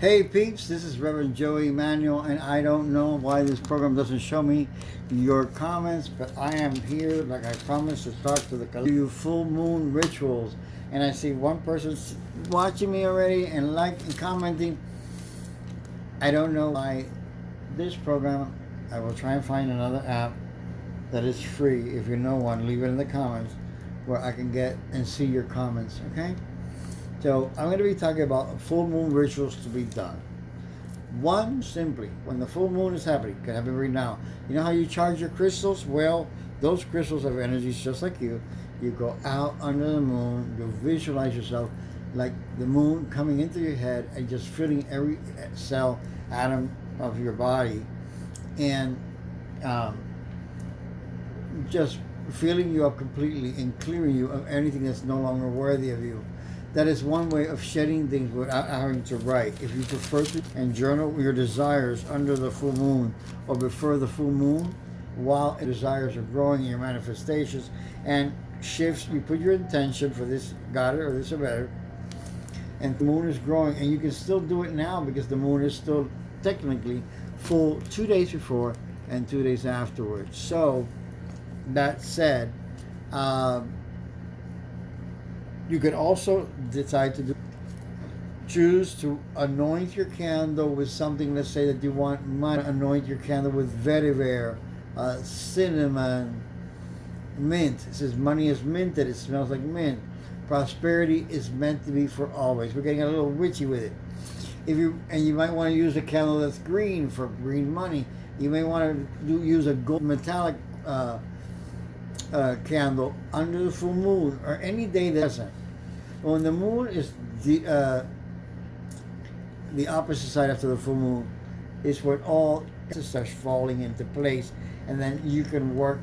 Hey peeps, this is Reverend Joey Emanuel, and I don't know why this program doesn't show me your comments, but I am here, like I promised, to talk to the full moon rituals. And I see one person watching me already and and commenting. I don't know why this program. I will try and find another app that is free. If you know one, leave it in the comments where I can get and see your comments, okay? So I'm going to be talking about full moon rituals to be done. One, simply, when the full moon is happening, can happen right now. You know how you charge your crystals? Well, those crystals have energies just like you. You go out under the moon, you visualize yourself like the moon coming into your head and just filling every cell, atom of your body, and just filling you up completely and clearing you of anything that's no longer worthy of you. That is one way of shedding things without having to write. If you prefer to and journal your desires under the full moon or before the full moon, while desires are growing in your manifestations and shifts, you put your intention for this, got it, or this or better, and the moon is growing, and you can still do it now because the moon is still technically full 2 days before and 2 days afterwards. So, that said, you could also decide to choose to anoint your candle with something. Let's say that you want money. Anoint your candle with vetiver, cinnamon, mint. It says money is minted. It smells like mint. Prosperity is meant to be for always. We're getting a little witchy with it. You might want to use a candle that's green for green money. You may want to use a gold metallic candle under the full moon or any day that doesn't. When the moon is the opposite side after the full moon, is when all starts falling into place, and then you can work.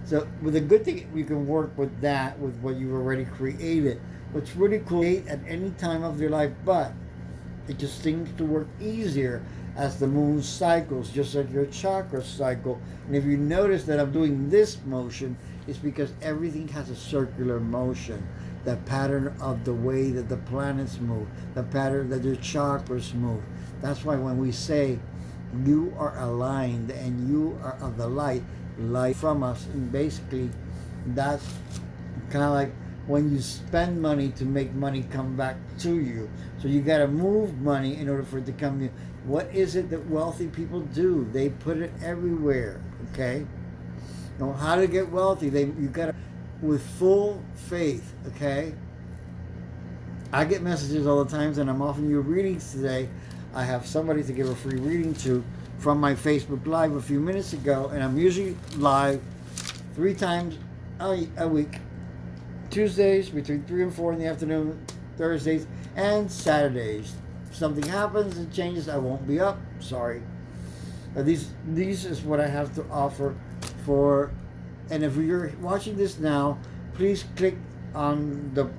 So with the good thing, you can work with that, with what you've already created. What's really cool at any time of your life, but it just seems to work easier as the moon cycles, just like your chakra cycle. And if you notice that I'm doing this motion, it's because everything has a circular motion. The pattern of the way that the planets move, the pattern that your chakras move. That's why when we say you are aligned and you are of the light from us, and basically that's kind of like when you spend money to make money come back to you. So you got to move money in order for it to come to you. What is it that wealthy people do? They put it everywhere, okay? Now, how to get wealthy? You got to, with full faith, okay? I get messages all the time, and I'm offering you readings today. I have somebody to give a free reading to from my Facebook Live a few minutes ago, and I'm usually live 3 times a week. Tuesdays between 3 and 4 in the afternoon, Thursdays, and Saturdays. If something happens and changes, I won't be up. Sorry. These is what I have to offer for. And if you're watching this now, please click on the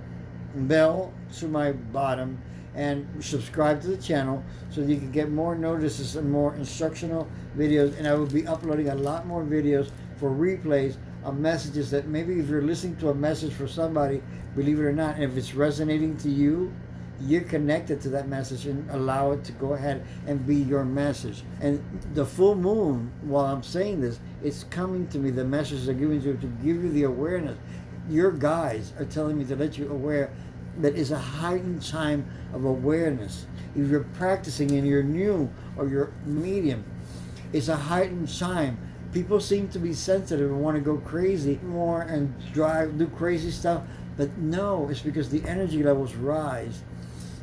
bell to my bottom and subscribe to the channel so that you can get more notices and more instructional videos. And I will be uploading a lot more videos for replays of messages that maybe if you're listening to a message for somebody, believe it or not, and if it's resonating to you, you're connected to that message and allow it to go ahead and be your message. And the full moon, while I'm saying this, it's coming to me. The messages are giving to give you the awareness. Your guides are telling me to let you aware that is a heightened time of awareness. If you're practicing and you're new or you're medium, it's a heightened time. People seem to be sensitive and want to go crazy more and do crazy stuff. But no, it's because the energy levels rise.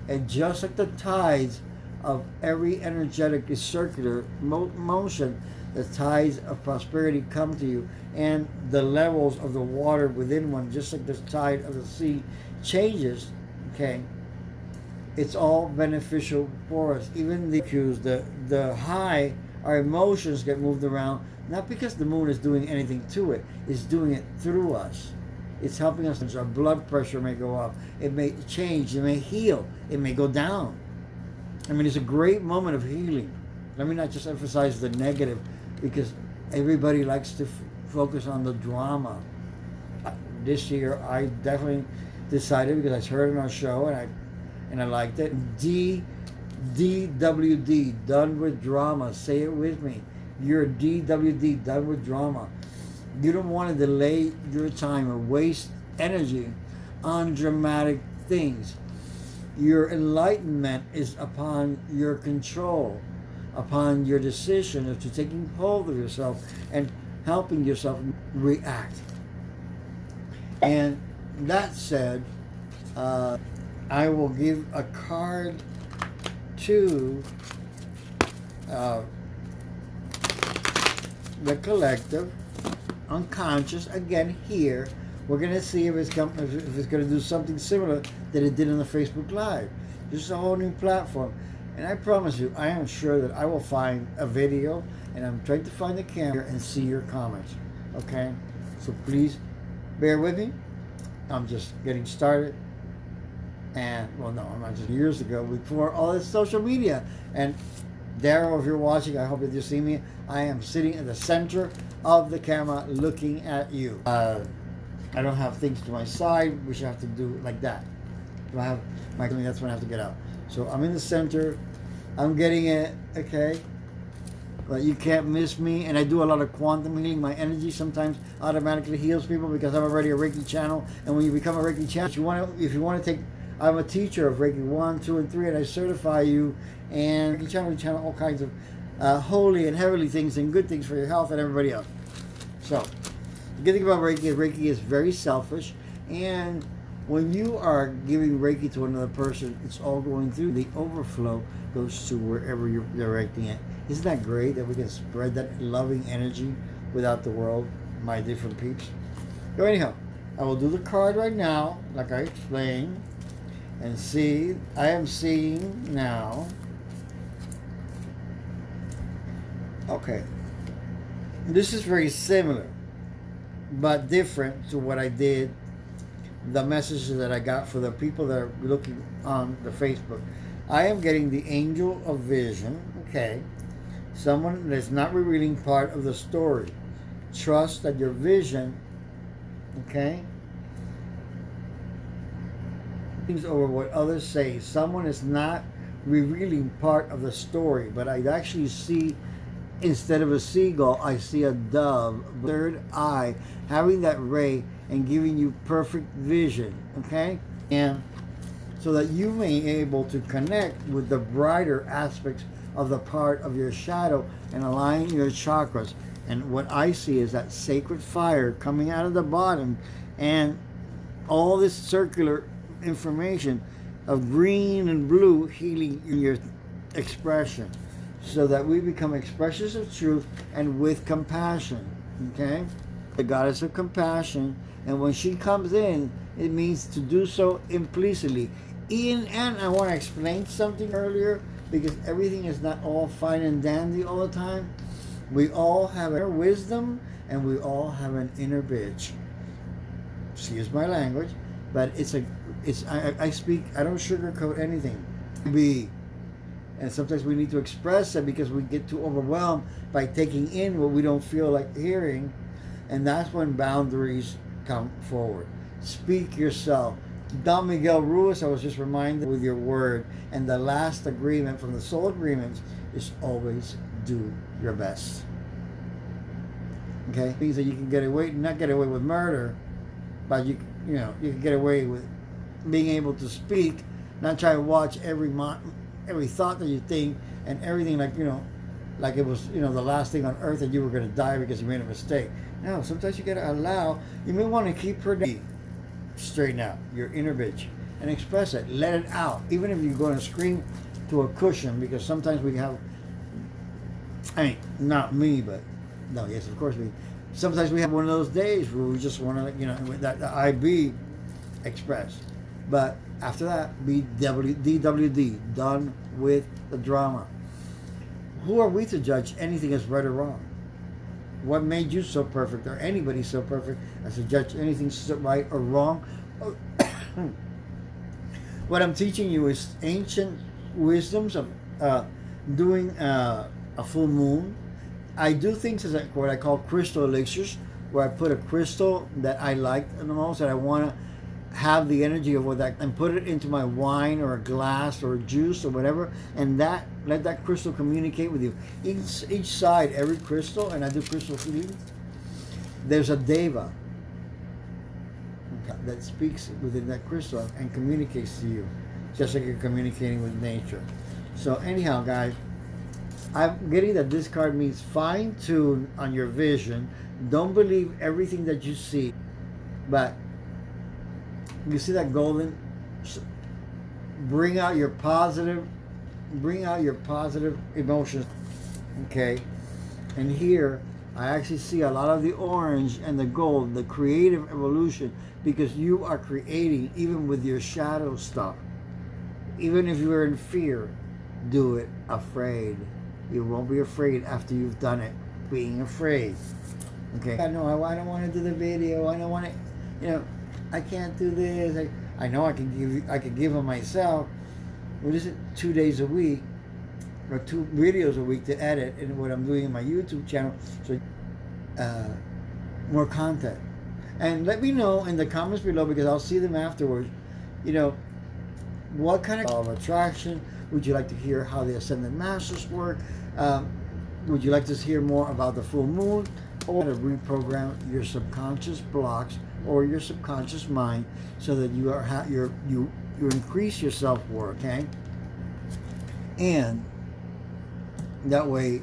And just like the tides of every energetic is circular motion, the tides of prosperity come to you. And the levels of the water within one, just like the tide of the sea changes, okay? It's all beneficial for us. Even the cues, the high, our emotions get moved around, not because the moon is doing anything to it, it's doing it through us. It's helping us. Our blood pressure may go up. It may change. It may heal. It may go down. I mean, it's a great moment of healing. Let me not just emphasize the negative, because everybody likes to focus on the drama. This year, I definitely decided, because I heard it on our show and I liked it, DWD, done with drama. Say it with me. You're DWD, done with drama. You don't want to delay your time or waste energy on dramatic things. Your enlightenment is upon your control, upon your decision of to taking hold of yourself and helping yourself react. And that said, I will give a card to the collective unconscious. Again, here we're going to see if it's going to do something similar that it did on the Facebook Live. This is a whole new platform, and I promise you, I am sure that I will find a video, and I'm trying to find the camera and see your comments. Okay, so please bear with me. I'm just getting started. And, well, no, I'm not just years ago, before all this social media. And Daryl, if you're watching, I hope that you see me. I am sitting in the center of the camera looking at you. I don't have things to my side, which I have to do like that. Do I have my, that's when I have to get out. So I'm in the center. I'm getting it, okay? But you can't miss me. And I do a lot of quantum healing. My energy sometimes automatically heals people because I'm already a Reiki channel. And when you become a Reiki channel, if you want to take, I'm a teacher of Reiki 1, 2, and 3, and I certify you. And you channel all kinds of holy and heavenly things and good things for your health and everybody else. So, the good thing about Reiki is very selfish. And when you are giving Reiki to another person, it's all going through. The overflow goes to wherever you're directing it. Isn't that great that we can spread that loving energy without the world, my different peeps? So anyhow, I will do the card right now, like I explained. And see, I am seeing now. Okay. This is very similar, but different to what I did, the messages that I got for the people that are looking on the Facebook. I am getting the Angel of Vision, okay? Someone that's not revealing part of the story. Trust that your vision, okay? Over what others say. Someone is not revealing part of the story, but I actually see, instead of a seagull, I see a dove, third eye, having that ray and giving you perfect vision, okay? And so that you may be able to connect with the brighter aspects of the part of your shadow and align your chakras. And what I see is that sacred fire coming out of the bottom, and all this circular information of green and blue healing in your expression, so that we become expressions of truth and with compassion, okay? The goddess of compassion, and when she comes in, it means to do so implicitly. And I want to explain something earlier, because everything is not all fine and dandy all the time. We all have inner wisdom, and we all have an inner bitch. Excuse my language, but I speak, I don't sugarcoat anything. And sometimes we need to express it because we get too overwhelmed by taking in what we don't feel like hearing. And that's when boundaries come forward. Speak yourself. Don Miguel Ruiz, I was just reminded with your word. And the last agreement from the soul agreements is always do your best. Okay? Means that you can not get away with murder, but you can get away with being able to speak, not try to watch every thought that you think and everything like it was, the last thing on earth, and you were going to die because you made a mistake. No, sometimes you got to allow, you may want to keep her down. Straighten out your inner bitch and express it. Let it out. Even if you're going to scream to a cushion, because sometimes we have, not me, but, no, yes, of course me. Sometimes we have one of those days where we just want to, that the IB express. But after that, be DWD, done with the drama. Who are we to judge anything as right or wrong? What made you so perfect, or anybody so perfect, as to judge anything so right or wrong? What I'm teaching you is ancient wisdoms of doing a full moon. I do things as what I call crystal elixirs, where I put a crystal that I like the most, that I want to have the energy of what that, and put it into my wine or a glass or a juice or whatever, and that let that crystal communicate with you. Each side, every crystal, and I do crystal healing, there's a deva that speaks within that crystal and communicates to you, just like you're communicating with nature. So anyhow, guys, I'm getting that this card means fine tune on your vision. Don't believe everything that you see, but you see that golden, bring out your positive emotions. Okay, and here I actually see a lot of the orange and the gold, the creative evolution, because you are creating even with your shadow stuff. Even if you're in fear, do it afraid. You won't be afraid after you've done it being afraid. Okay, I know I don't want to do the video, I don't want to, I can't do this. I know I can give them myself. What is it? 2 days a week or 2 videos a week to edit, and what I'm doing in my YouTube channel. So more content. And let me know in the comments below, because I'll see them afterwards. What kind of attraction would you like to hear? How the Ascended Masters work? Would you like to hear more about the full moon, or how to reprogram your subconscious blocks or your subconscious mind so that you increase your self-worth, okay? And that way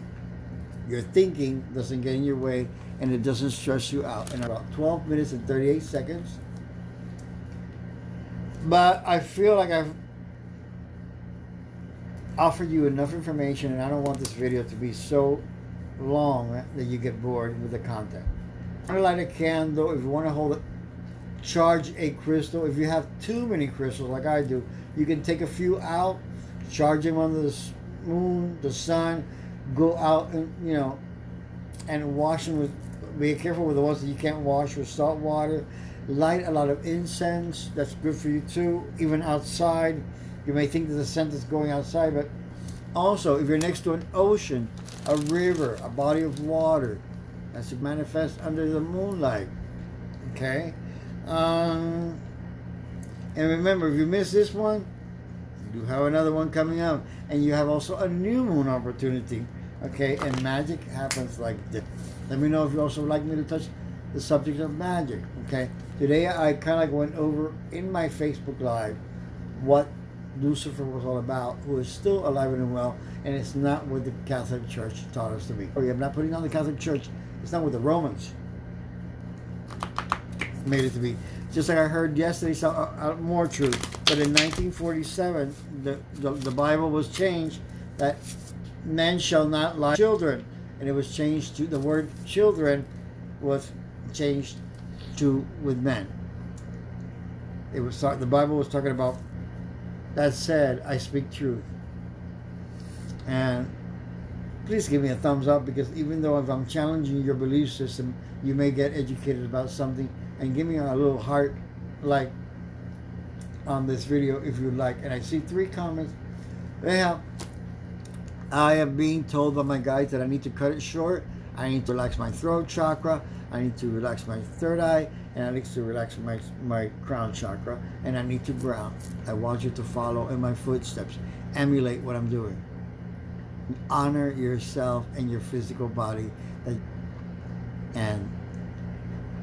your thinking doesn't get in your way and it doesn't stress you out. In about 12 minutes and 38 seconds. But I feel like I've offered you enough information, and I don't want this video to be so long that you get bored with the content. If you want to light a candle, if you want to hold it, charge a crystal. If you have too many crystals like I do, you can take a few out, charge them on the moon, the sun, go out and wash them with, be careful with the ones that you can't wash with salt water. Light a lot of incense, that's good for you too, even outside. You may think that the scent is going outside, but also if you're next to an ocean, a river, a body of water, that should manifest under the moonlight. Okay? And remember, if you miss this one, you have another one coming up, and you have also a new moon opportunity. Okay? And magic happens like this. Let me know if you also like me to touch the subject of magic. Okay? Today I kind of like went over in my Facebook Live what Lucifer was all about, who is still alive and well, and it's not what the Catholic Church taught us to be. I'm not putting on the Catholic Church. It's not what the Romans made it to be. Just like I heard yesterday, more truth. But in 1947, the Bible was changed that men shall not lie to children, and it was changed to, the word children was changed to with men. It was, the Bible was talking about, that said, I speak truth. And please give me a thumbs up, because even though if I'm challenging your belief system, you may get educated about something. And give me a little heart like on this video if you like. And I see 3 comments. Yeah, I am being told by my guide that I need to cut it short. I need to relax my throat chakra. I need to relax my third eye, and I need to relax my crown chakra, and I need to ground. I want you to follow in my footsteps. Emulate what I'm doing. Honor yourself and your physical body, and